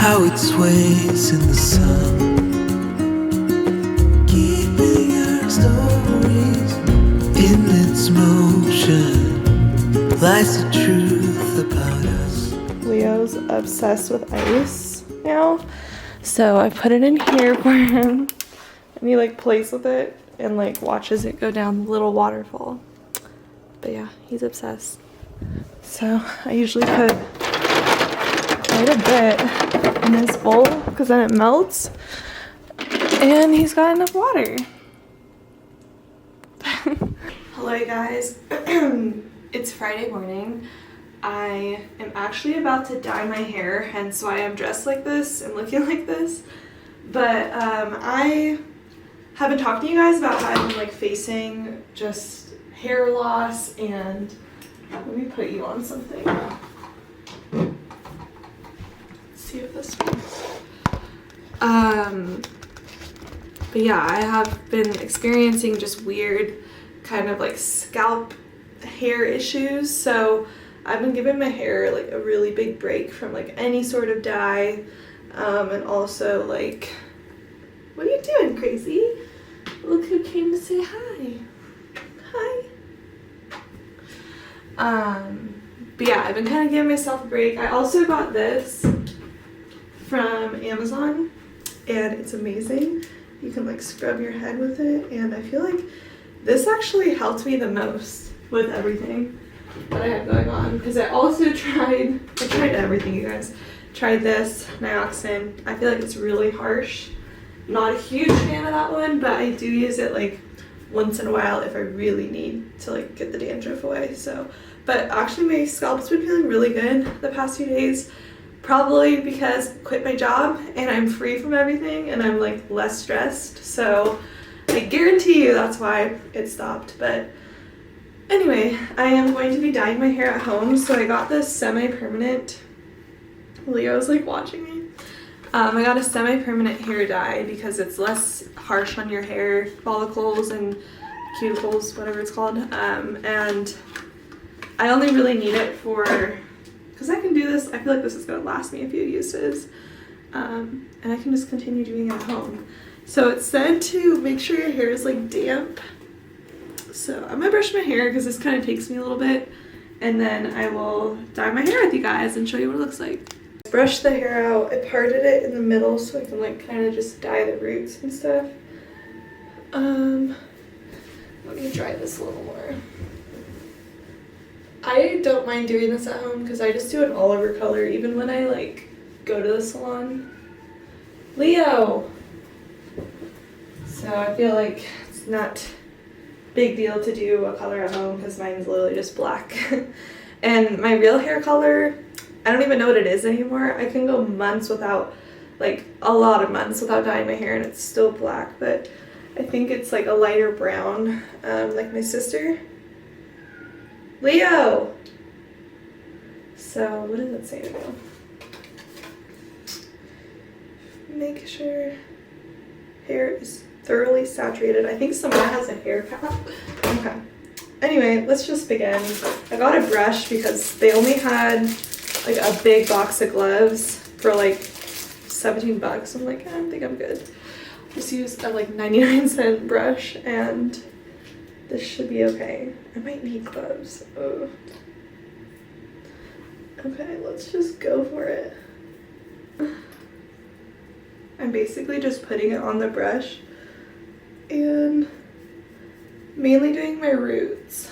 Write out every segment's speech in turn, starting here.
how it sways in the sun, keeping our stories in its motion, lies the truth about us. Leo's obsessed with ice now, so I put it in here for him, and he like plays with it and like watches it go down the little waterfall. But yeah, he's obsessed. So I usually put quite a bit in his bowl because then it melts, and he's got enough water. Hello guys. It's Friday morning. I am actually about to dye my hair, hence why I'm dressed like this and looking like this. But I have been talking to you guys about how I've been like facing just hair loss, and let me put you on something. Let's see if this works. But yeah, I have been experiencing just weird kind of like scalp hair issues, so I've been giving my hair like a really big break from like any sort of dye, and also like, what are you doing, crazy? Look who came to say hi. Hi. But yeah, I've been kind of giving myself a break. I also got this from Amazon, and it's amazing. You can like scrub your head with it, and I feel like this actually helped me the most with everything that I had going on, because I also tried everything, you guys. Tried this, Nioxin. I feel like it's really harsh. Not a huge fan of that one, but I do use it like once in a while if I really need to like get the dandruff away. So, but actually my scalp's been feeling really good the past few days, probably because I quit my job and I'm free from everything and I'm like less stressed. So I guarantee you that's why it stopped. But anyway, I am going to be dyeing my hair at home, so I got this semi-permanent. Leo's like watching me. I got a semi-permanent hair dye because it's less harsh on your hair follicles and cuticles, whatever it's called. And I only really need it for, because I can do this, I feel like this is going to last me a few uses. And I can just continue doing it at home. So it said to make sure your hair is like damp. So I'm gonna brush my hair because this kind of takes me a little bit, and then I will dye my hair with you guys and show you what it looks like. Brush the hair out. I parted it in the middle so I can like kind of just dye the roots and stuff. Let me dry this a little more. I don't mind doing this at home because I just do an all over color even when I like go to the salon. Leo! So I feel like it's not big deal to do a color at home because mine's literally just black. And my real hair color, I don't even know what it is anymore. I can go months without, like a lot of months without dyeing my hair and it's still black, but I think it's like a lighter brown, like my sister. Leo! So what does it say to go? Make sure hair is thoroughly saturated. I think someone has a hair cap. Okay. Anyway, let's just begin. I got a brush because they only had like a big box of gloves for like 17 bucks. I'm like, I don't think I'm good. Just use a like 99-cent brush and this should be okay. I might need gloves. Oh. Okay, let's just go for it. I'm basically just putting it on the brush and mainly doing my roots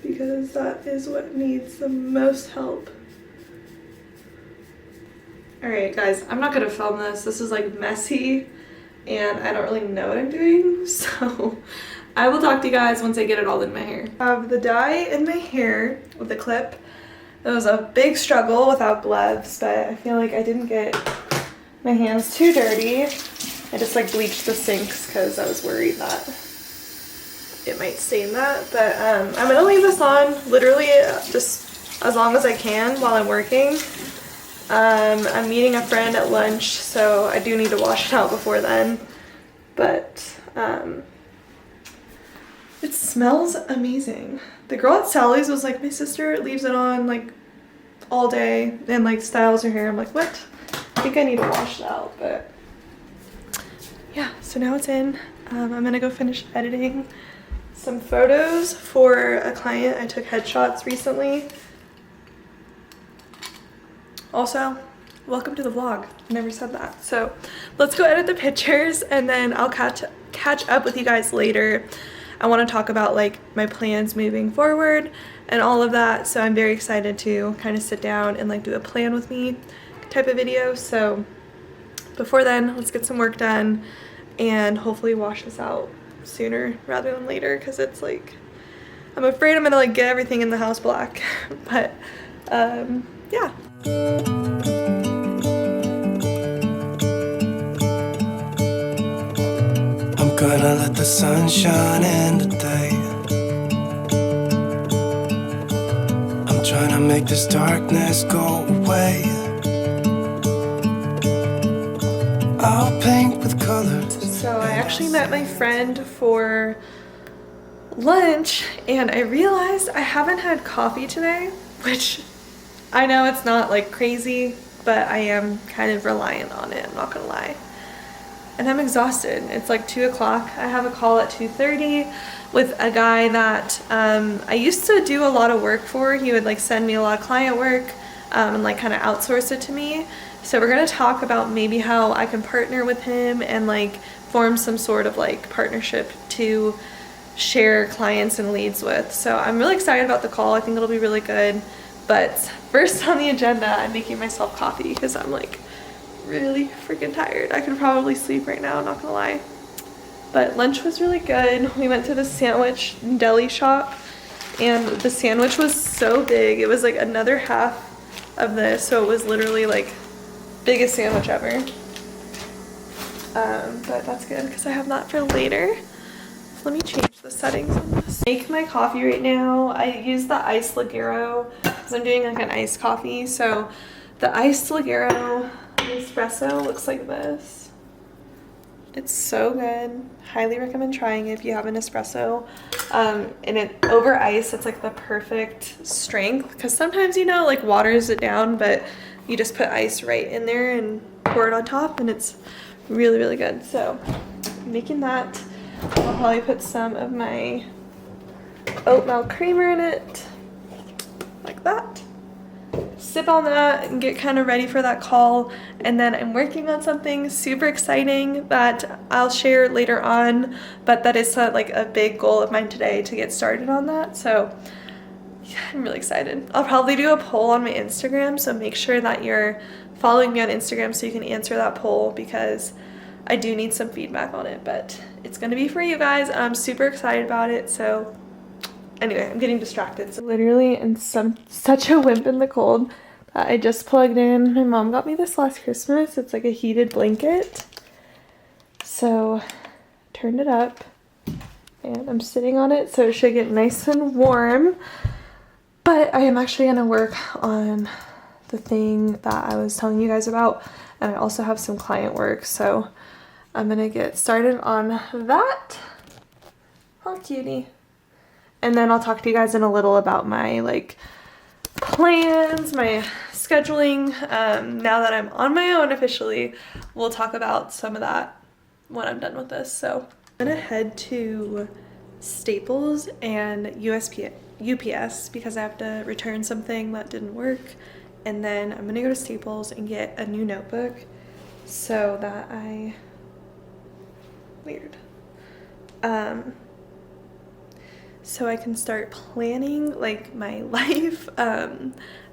because that is what needs the most help. Alright guys, I'm not gonna film this. This is like messy and I don't really know what I'm doing, so I will talk to you guys once I get it all in my hair. I have the dye in my hair with the clip. It was a big struggle without gloves, but I feel like I didn't get my hands too dirty. I just like bleached the sinks because I was worried that it might stain that. But I'm gonna leave this on literally just as long as I can while I'm working. I'm meeting a friend at lunch, so I do need to wash it out before then. But it smells amazing. The girl at Sally's was like, my sister leaves it on like all day and like styles her hair. I'm like, what? I think I need to wash that out, but yeah, so now it's in. I'm gonna go finish editing some photos for a client. I took headshots recently. Also, welcome to the vlog. Never said that. So let's go edit the pictures and then I'll catch up with you guys later. I want to talk about like my plans moving forward and all of that. So I'm very excited to kind of sit down and like do a plan with me type of video. So before then, let's get some work done and hopefully wash this out sooner rather than later, because it's like I'm afraid I'm gonna like get everything in the house black. But yeah. I'm gonna let the sun shine in today. I'm trying to make this darkness go away. I'll paint with colors. So I actually met my friend for lunch and I realized I haven't had coffee today, which I know it's not like crazy, but I am kind of reliant on it, I'm not gonna lie. And I'm exhausted. It's like 2 o'clock. I have a call at 2:30 with a guy that I used to do a lot of work for. He would like send me a lot of client work and like kind of outsource it to me. So we're gonna talk about maybe how I can partner with him and like form some sort of like partnership to share clients and leads with. So I'm really excited about the call. I think it'll be really good. But first on the agenda, I'm making myself coffee because I'm like really freaking tired. I could probably sleep right now, not gonna lie. But lunch was really good. We went to the sandwich deli shop and the sandwich was so big. It was like another half of this, so it was literally like biggest sandwich ever. But that's good because I have that for later. Let me change the settings on this. Make my coffee right now. I use the iced Ligero because I'm doing like an iced coffee. So the iced Ligero espresso looks like this. It's so good. Highly recommend trying it if you have an espresso. And it over ice, it's like the perfect strength because sometimes, you know, like waters it down, but you just put ice right in there and pour it on top and it's really, really good. So I'm making that. I'll probably put some of my oat milk creamer in it, like that. Sip on that and get kind of ready for that call. And then I'm working on something super exciting that I'll share later on, but that is like a big goal of mine today to get started on that. So yeah, I'm really excited. I'll probably do a poll on my Instagram, so make sure that you're following me on Instagram so you can answer that poll because I do need some feedback on it, but it's gonna be for you guys. I'm super excited about it. So anyway, I'm getting distracted. So literally in such a wimp in the cold that I just plugged in. My mom got me this last Christmas. It's like a heated blanket. So turned it up and I'm sitting on it so it should get nice and warm. But I am actually gonna work on the thing that I was telling you guys about, and I also have some client work, so I'm gonna get started on that. Oh, cutie. And then I'll talk to you guys in a little about my like plans, my scheduling. Now that I'm on my own officially, we'll talk about some of that when I'm done with this. So I'm gonna head to Staples and UPS because I have to return something that didn't work. And then I'm gonna go to Staples and get a new notebook so that so I can start planning like my life. I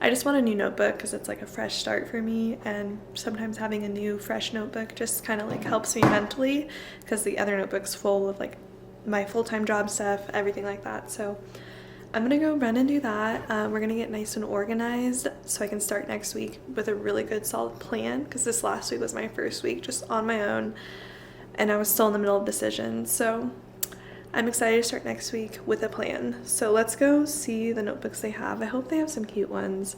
just want a new notebook because it's like a fresh start for me, and sometimes having a new fresh notebook just kind of like helps me mentally because the other notebook's full of like my full-time job stuff, everything like that. So I'm gonna go run and do that. We're gonna get nice and organized so I can start next week with a really good solid plan, because this last week was my first week just on my own and I was still in the middle of decisions. So I'm excited to start next week with a plan. So let's go see the notebooks they have. I hope they have some cute ones.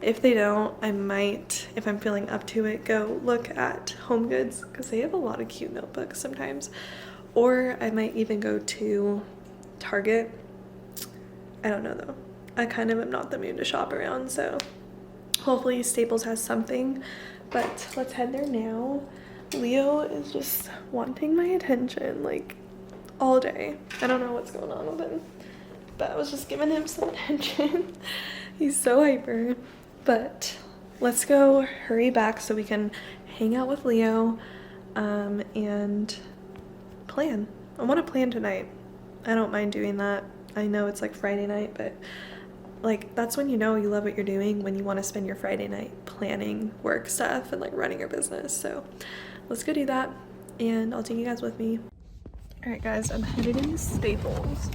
If they don't, I might, if I'm feeling up to it, go look at Home Goods because they have a lot of cute notebooks sometimes. Or I might even go to Target. I don't know though. I kind of am not the mood to shop around, so Hopefully Staples has something, but let's head there now. Leo is just wanting my attention like all day. I don't know what's going on with him, but I was just giving him some attention. He's so hyper, but let's go hurry back so we can hang out with Leo and plan. I want to plan tonight. I don't mind doing that. I know it's like Friday night, but like that's when you know you love what you're doing, when you want to spend your Friday night planning work stuff and like running your business. So let's go do that, and I'll take you guys with me. All right guys, I'm headed into Staples.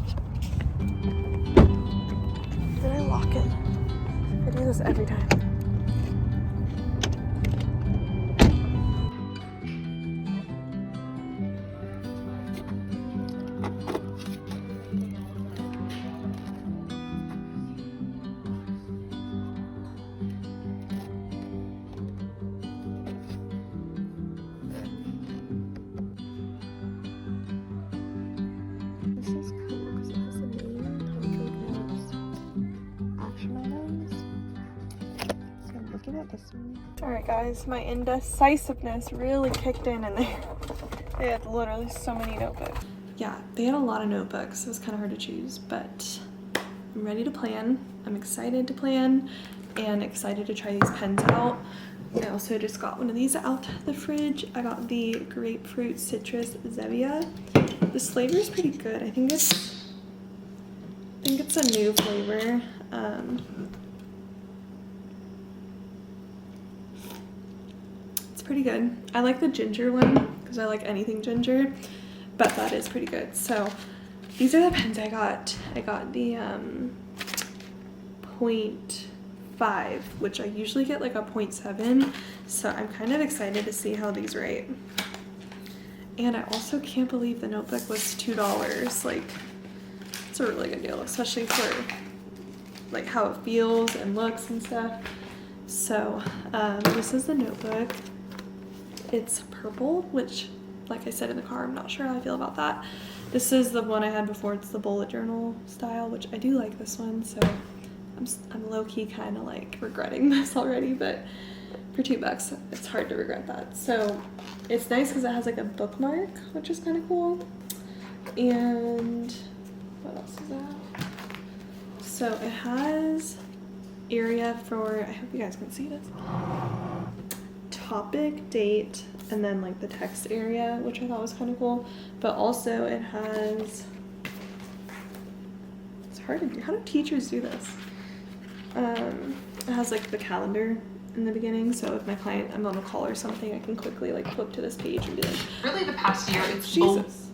Did I lock it? I do this every time. Alright guys, my indecisiveness really kicked in there. They had literally so many notebooks. Yeah, they had a lot of notebooks. It was kind of hard to choose, but I'm ready to plan. I'm excited to plan and excited to try these pens out. I also just got one of these out the fridge. I got the grapefruit citrus Zevia. This flavor is pretty good. I think it's a new flavor. Pretty good. I like the ginger one because I like anything ginger, but that is pretty good. So these are the pens I got. I got the 0.5, which I usually get like a 0.7, so I'm kind of excited to see how these rate. And I also can't believe the notebook was $2. Like, it's a really good deal, especially for like how it feels and looks and stuff. So this is the notebook. It's purple, which, like I said in the car, I'm not sure how I feel about that. This is the one I had before. It's the bullet journal style, which I do like this one, so I'm low-key kind of like regretting this already, but for $2, it's hard to regret that. So it's nice because it has like a bookmark, which is kind of cool. And what else is that? So it has area for, I hope you guys can see this, topic, date, and then like the text area, which I thought was kind of cool. But also it has, it's hard to do, how do teachers do this? It has like the calendar in the beginning, so if my client, I'm on a call or something, I can quickly like flip to this page and be like, really the past year it's Jesus.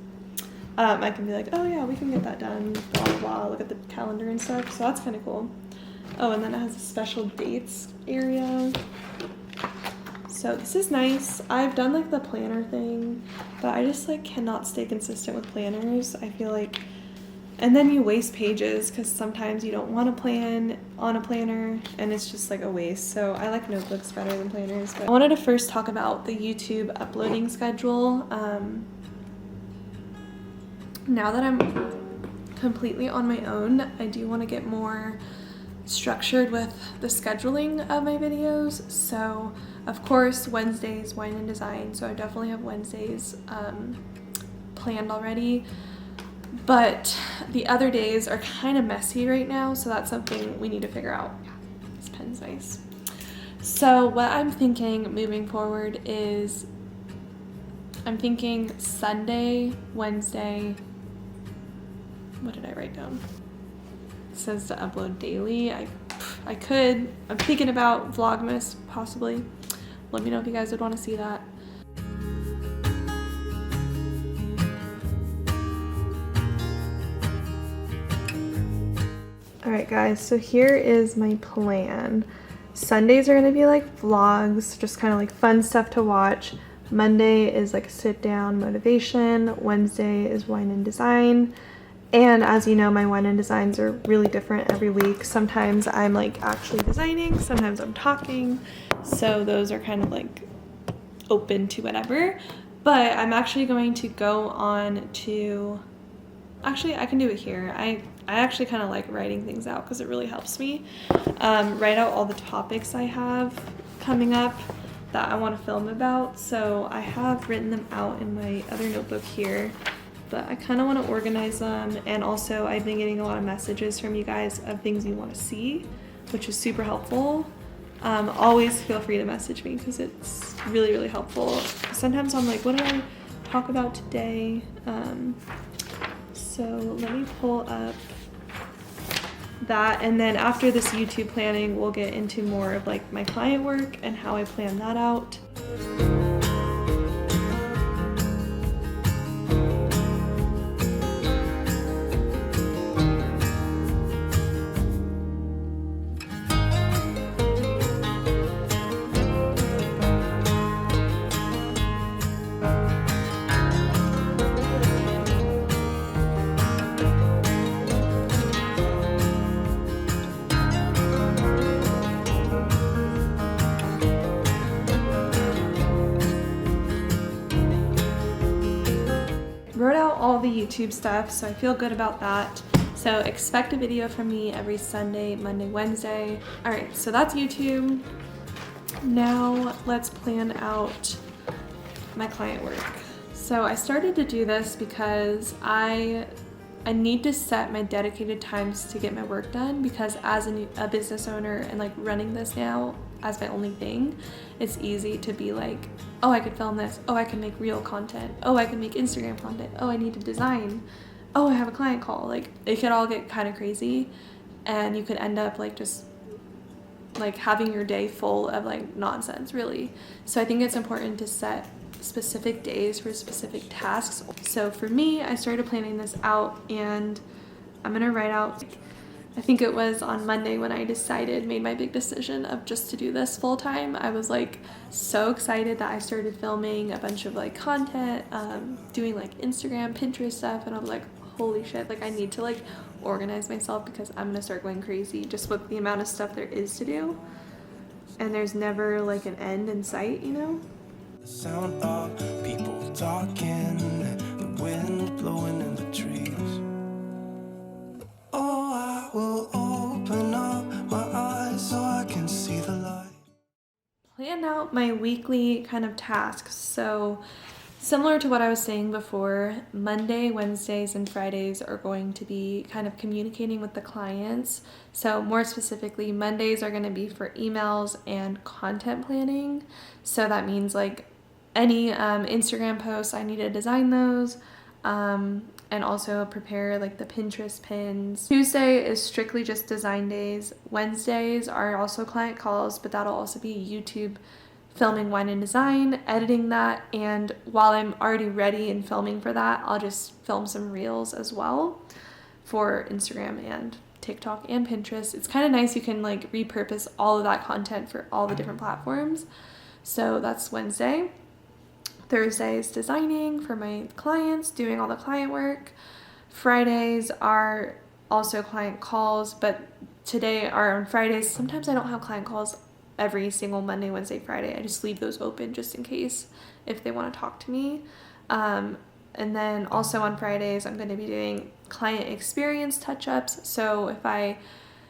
I can be like, oh yeah, we can get that done, blah blah blah, look at the calendar and stuff, so that's kind of cool. Oh, and then it has a special dates area. So this is nice. I've done like the planner thing, but I just like cannot stay consistent with planners. I feel like, and then you waste pages because sometimes you don't want to plan on a planner and it's just like a waste. So I like notebooks better than planners. But I wanted to first talk about the YouTube uploading schedule. Now that I'm completely on my own, I do want to get more structured with the scheduling of my videos. So of course Wednesdays, wine and design, so I definitely have Wednesdays planned already, but the other days are kind of messy right now, so that's something we need to figure out. This pen's nice. So what I'm thinking moving forward is I'm thinking Sunday, Wednesday, what did I write down? It says to upload daily. I'm thinking about Vlogmas possibly. Let me know if you guys would want to see that. Alright guys, so here is my plan. Sundays are going to be like vlogs, just kind of like fun stuff to watch. Monday is like sit down motivation. Wednesday is wine and design. And as you know, my wine and designs are really different every week. Sometimes I'm like actually designing, sometimes I'm talking. So those are kind of like open to whatever. But I'm actually going to go on to, actually I can do it here. I I actually kind of like writing things out because it really helps me write out all the topics I have coming up that I want to film about. So I have written them out in my other notebook here, but I kind of want to organize them. And also I've been getting a lot of messages from you guys of things you want to see, which is super helpful. Always feel free to message me because it's really, really helpful. Sometimes I'm like, what do I talk about today? So let me pull up that, and then after this YouTube planning, we'll get into more of like my client work and how I plan that out. Wrote out all the YouTube stuff, so I feel good about that. So expect a video from me every Sunday, Monday, Wednesday. All right, so that's YouTube. Now let's plan out my client work. So I started to do this because I need to set my dedicated times to get my work done, because as a business owner and like running this now as my only thing, it's easy to be like, oh, I could film this, oh, I can make reel content, oh, I can make Instagram content, oh, I need to design, oh, I have a client call. Like it could all get kind of crazy, and you could end up like just like having your day full of like nonsense, really. So I think it's important to set specific days for specific tasks. So for me, I started planning this out, and I'm gonna write out, I think it was on Monday when I made my big decision of just to do this full time. I was like so excited that I started filming a bunch of like content, doing like Instagram, Pinterest stuff, and I was like, holy shit, like I need to like organize myself because I'm gonna start going crazy just with the amount of stuff there is to do, and there's never like an end in sight, you know? The sound of people talking, the wind blowing in the trees. Oh, I will open up my eyes so I can see the light. Plan out my weekly kind of tasks. So similar to what I was saying before, Monday, Wednesdays, and Fridays are going to be kind of communicating with the clients. So more specifically, Mondays are going to be for emails and content planning. So that means like any Instagram posts, I need to design those, and also prepare like the Pinterest pins. Tuesday is strictly just design days. Wednesdays are also client calls, but that'll also be YouTube filming wine and design, editing that, and while I'm already ready and filming for that, I'll just film some reels as well for Instagram and TikTok and Pinterest. It's kind of nice, you can like repurpose all of that content for all the different platforms. So that's Wednesday. Thursday is designing for my clients, doing all the client work. Fridays are also client calls, but today are on Fridays. Sometimes I don't have client calls every single Monday, Wednesday, Friday. I just leave those open just in case if they want to talk to me. And then also on Fridays, I'm going to be doing client experience touch-ups. So if I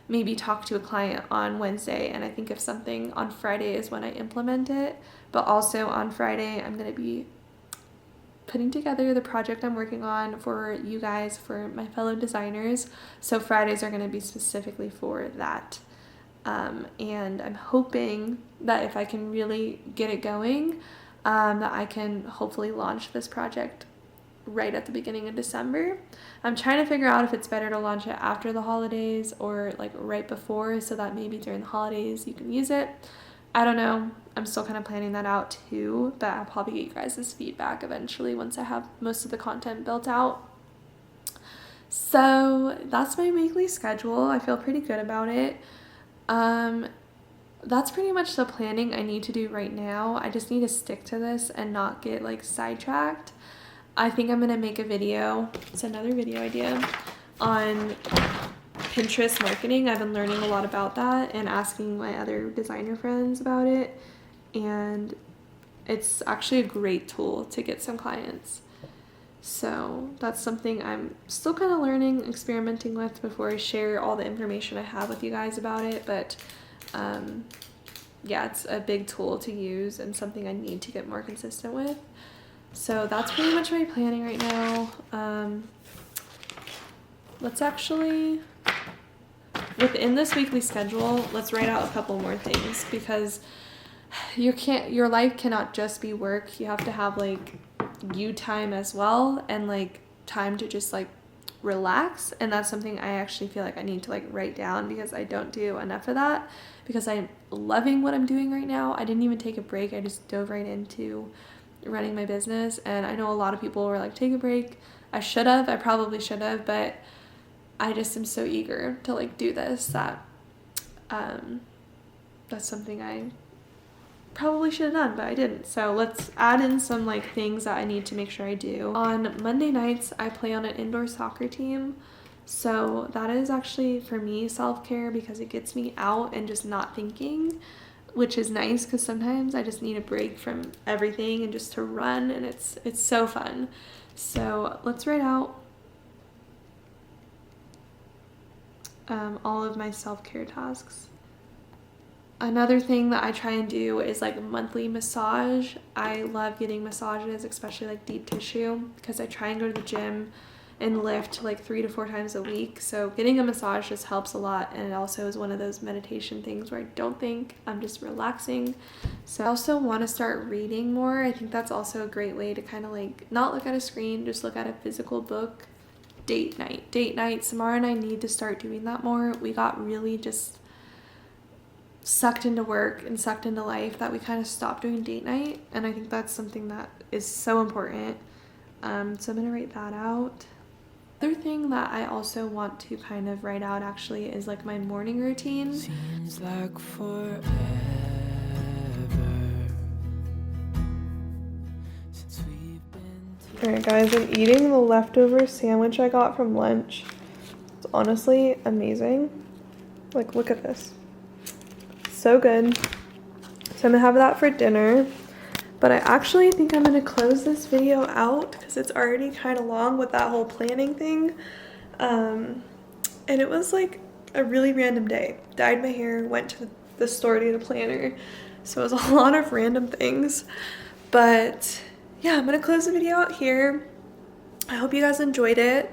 maybe talk to a client on Wednesday and I think of something, on Friday is when I implement it. But also on Friday, I'm going to be putting together the project I'm working on for you guys, for my fellow designers. So Fridays are going to be specifically for that. And I'm hoping that if I can really get it going, that I can hopefully launch this project right at the beginning of December. I'm trying to figure out if it's better to launch it after the holidays or like right before, so that maybe during the holidays you can use it. I don't know. I'm still kind of planning that out too, but I'll probably get you guys' feedback eventually once I have most of the content built out. So that's my weekly schedule. I feel pretty good about it. That's pretty much the planning I need to do right now. I just need to stick to this and not get like sidetracked. I think I'm gonna make a video, it's another video idea, on Pinterest marketing. I've been learning a lot about that and asking my other designer friends about it, and it's actually a great tool to get some clients. So that's something I'm still kind of learning, experimenting with before I share all the information I have with you guys about it. But yeah, it's a big tool to use and something I need to get more consistent with. So that's pretty much my planning right now. Let's actually, within this weekly schedule, let's write out a couple more things, because your life cannot just be work. You have to have like you time as well, and like time to just like relax. And that's something I actually feel like I need to like write down, because I don't do enough of that, because I'm loving what I'm doing right now. I didn't even take a break. I just dove right into running my business. And I know a lot of people were like, take a break. I probably should have, but I just am so eager to like do this that that's something I probably should have done, but I didn't. So let's add in some like things that I need to make sure I do. On Monday nights, I play on an indoor soccer team. So that is actually for me self-care, because it gets me out and just not thinking, which is nice, because sometimes I just need a break from everything and just to run, and it's so fun. So let's write out all of my self-care tasks. Another thing that I try and do is like monthly massage. I love getting massages, especially like deep tissue, because I try and go to the gym and lift like 3 to 4 times a week. So getting a massage just helps a lot, and it also is one of those meditation things where I don't think, I'm just relaxing. So I also want to start reading more. I think that's also a great way to kind of like not look at a screen, just look at a physical book. Date night. Samara and I need to start doing that more. We got really just sucked into work and sucked into life that we kind of stopped doing date night, and I think that's something that is so important. So I'm gonna write that out. Other thing that I also want to kind of write out actually is like my morning routine. Seems like forever since we've been Alright guys, I'm eating the leftover sandwich I got from lunch. It's honestly amazing. Like, look at this. So good. So I'm gonna have that for dinner. But I actually think I'm gonna close this video out, because it's already kind of long with that whole planning thing. And it was like a really random day. Dyed my hair, went to the store to get a planner. So it was a lot of random things. But yeah, I'm gonna close the video out here. I hope you guys enjoyed it.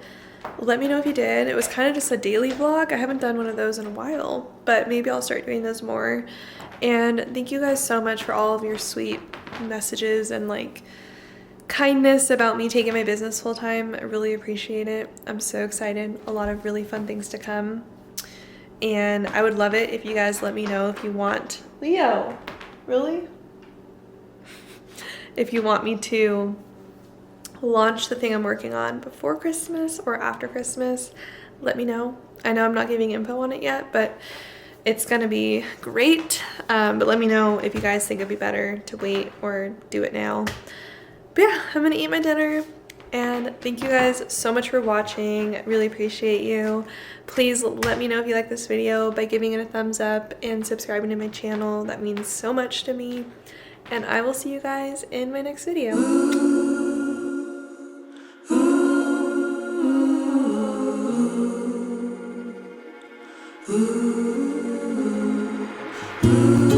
Let me know if you did. It was kind of just a daily vlog. I haven't done one of those in a while, but maybe I'll start doing those more. And thank you guys so much for all of your sweet messages and like kindness about me taking my business full time. I really appreciate it. I'm so excited. A lot of really fun things to come. And I would love it if you guys let me know if you want. Leo, really? If you want me to launch the thing I'm working on before Christmas or after Christmas, let me know. I know I'm not giving info on it yet, but it's gonna be great. But let me know if you guys think it'd be better to wait or do it now. But yeah, I'm gonna eat my dinner, and thank you guys so much for watching. Really appreciate you. Please let me know if you like this video by giving it a thumbs up and subscribing to my channel. That means so much to me. And I will see you guys in my next video. Ooh.